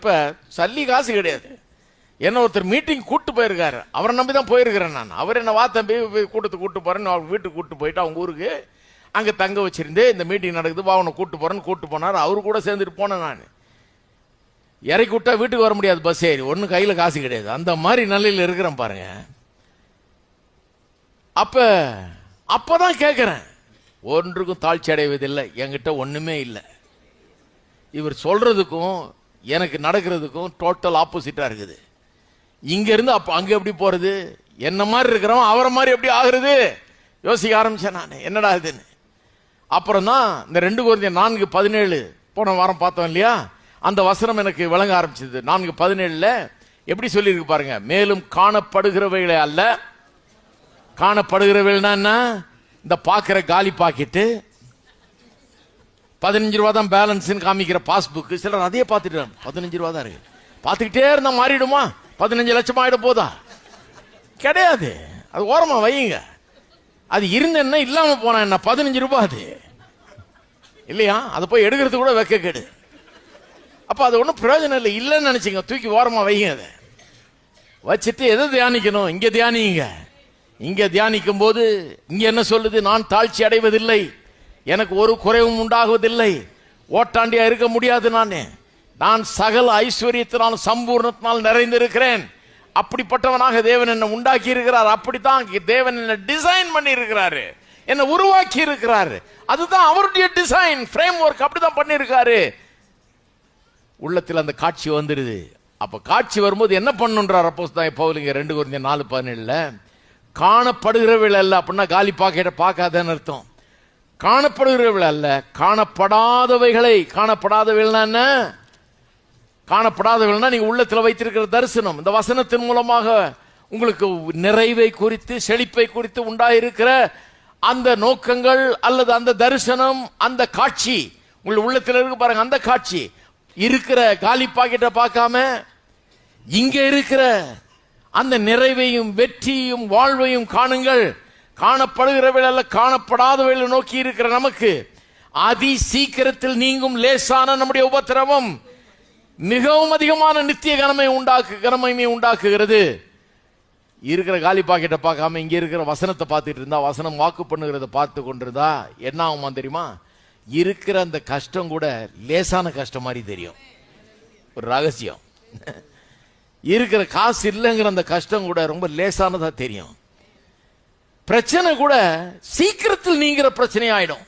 இருக்கிறப்ப சல்லி காசு கிடையாது. என்ன ஒருத்தர் மீட்டிங் கூட்டு போயிருக்காரு, அவரை நம்பி தான் போயிருக்கிறேன் நான். அவர் என்ன வா தம்பி கூட்டு போறேன்னு அவங்க வீட்டுக்கு கூட்டு போயிட்டு அவங்க ஊருக்கு அங்கே தங்க வச்சிருந்து இந்த மீட்டிங் நடக்குது வா அவனை கூட்டு போறேன்னு கூட்டு போனார். அவரு கூட சேர்ந்துட்டு போனேன் நான். இறக்கி விட்டா வீட்டுக்கு வர முடியாது, பஸ் ஏறி ஒன்றும் கையில் காசு கிடையாது. அந்த மாதிரி நிலையில் இருக்கிறேன் பாருங்க. அப்பதான் கேட்கிறேன், ஒன்றுக்கும் தாழ்ச்சி அடைவதில்லை, என்கிட்ட ஒண்ணுமே இல்லை. இவர் சொல்றதுக்கும் எனக்கு நடக்கிறதுக்கும் டோட்டல் ஆப்போசிட்டா இருக்குது. இங்க இருந்து அப்ப அங்க எப்படி போறது? என்ன மாதிரி இருக்கிறவன் அவரை மாதிரி எப்படி ஆகுறது யோசிக்க ஆரம்பிச்சேன் நான், என்னடா இதுன்னு. அப்புறம் தான் இந்த 2 கொரிந்தியர் 4:17 போன வாரம் பார்த்தோம் இல்லையா, அந்த வசனம் எனக்கு விளங்க ஆரம்பிச்சது. 4:17 எப்படி சொல்லியிருக்கு பாருங்க. மேலும் காணப்படுகிறவைகளே அல்ல, காணப்படுகிறவைகள்னா என்ன? இந்த பாக்குற காலி பாக்கெட்டு, 15 ரூபா தான் பேலன்ஸ் காமிக்கிற பாஸ்புக். சிலர் அதையே பார்த்துட்டு 15 ரூபா தான் இருக்கு, பார்த்துக்கிட்டே இருந்தா மாறிடுமா? 15 லட்சம் ஆயிட போதா? கிடையாது. அது ஓரமா வையுங்க. அது இருந்தேன்னா இல்லாம போனா என்ன? 15 ரூபாய் அது இல்லையா? அதை போய் எடுக்கிறது கூட வெக்க கேடு. அப்ப அது ஒன்றும் பிரயோஜனம் இல்லை. இல்லைன்னு நினைச்சீங்க, தூக்கி ஓரமா வைங்க. அதை வச்சுட்டு எதை தியானிக்கணும்? இங்க தியானிங்க. இங்க தியானிக்கும் போது இங்க என்ன சொல்லுது? நான் தாழ்ச்சி அடைவதில்லை, எனக்கு ஒரு குறைவும் உண்டாகுவதில்லை, ஓட்டாண்டியா இருக்க முடியாது. நான் சகல ஐஸ்வர்யத்தினால் சம்பூர்ணத்தினால் நிறைந்திருக்கிறேன். அப்படிப்பட்டவனாக தேவன் என்ன உண்டாக்கி இருக்கிறார். அப்படித்தான் தேவன் என்ன டிசைன் பண்ணி இருக்கிறாரு, என்ன உருவாக்கி இருக்கிறாரு. அதுதான் அவருடைய டிசைன் ஃப்ரேம் ஒர்க். அப்படிதான் பண்ணி இருக்காரு. உள்ளத்தில் அந்த காட்சி வந்துடுது. அப்ப காட்சி வரும்போது என்ன பண்ணுன்றார் அப்போஸ்தலன் பவுல் 2 கொரிந்தியர் 4:17 காணப்படுகிறவள் அல்ல. அப்படின்னா காலி பாக்கெட்டை பார்க்காதன்னு அர்த்தம். காணப்படுகிறவள் அல்ல, காணப்படாதவைகளை. காணப்படாதவைகள்னா என்ன? காணப்படாதவர்கள்னா நீங்க உள்ளத்தில் வைத்திருக்கிற தரிசனம். இந்த வசனத்தின் மூலமாக உங்களுக்கு நிறைவை குறித்து செழிப்பை குறித்து உண்டாயிருக்கிற அந்த நோக்கங்கள் அல்லது அந்த தரிசனம், அந்த காட்சி உங்கள் உள்ளத்தில் இருக்கு பாருங்க. அந்த காட்சி இருக்கிற காலி பாக்கெட்டை பார்க்காம இங்க இருக்கிற அந்த நிறைவையும் வெற்றியும் வாழ்வையும் காணுங்கள். காணப்படுகிறவர்கள் அல்ல, காணப்படாதவர்களை நோக்கி இருக்கிற நமக்கு அதி சீக்கிரத்தில் நீங்கும் லேசான நம்முடைய உபத்திரவம் மிகவும் அதிகமான நித்திய கனமையை உண்டாக்குகிறது. இருக்கிற காலி பாக்கெட்டை பார்க்காம இங்க இருக்கிற வசனத்தை பார்த்துட்டு இருந்தா, வசனம் வாக்கு பண்ணுகிறத பார்த்து கொண்டிருந்தா என்ன ஆகுமா தெரியுமா? இருக்கிற அந்த கஷ்டம் கூட லேசான கஷ்டம் மாதிரி தெரியும். ஒரு ரகசியம், இருக்கிற காசு இல்லைங்கிற அந்த கஷ்டம் கூட ரொம்ப லேசானதா தெரியும். பிரச்சனை கூட சீக்கிரத்தில் நீங்கிற பிரச்சனை ஆயிடும்.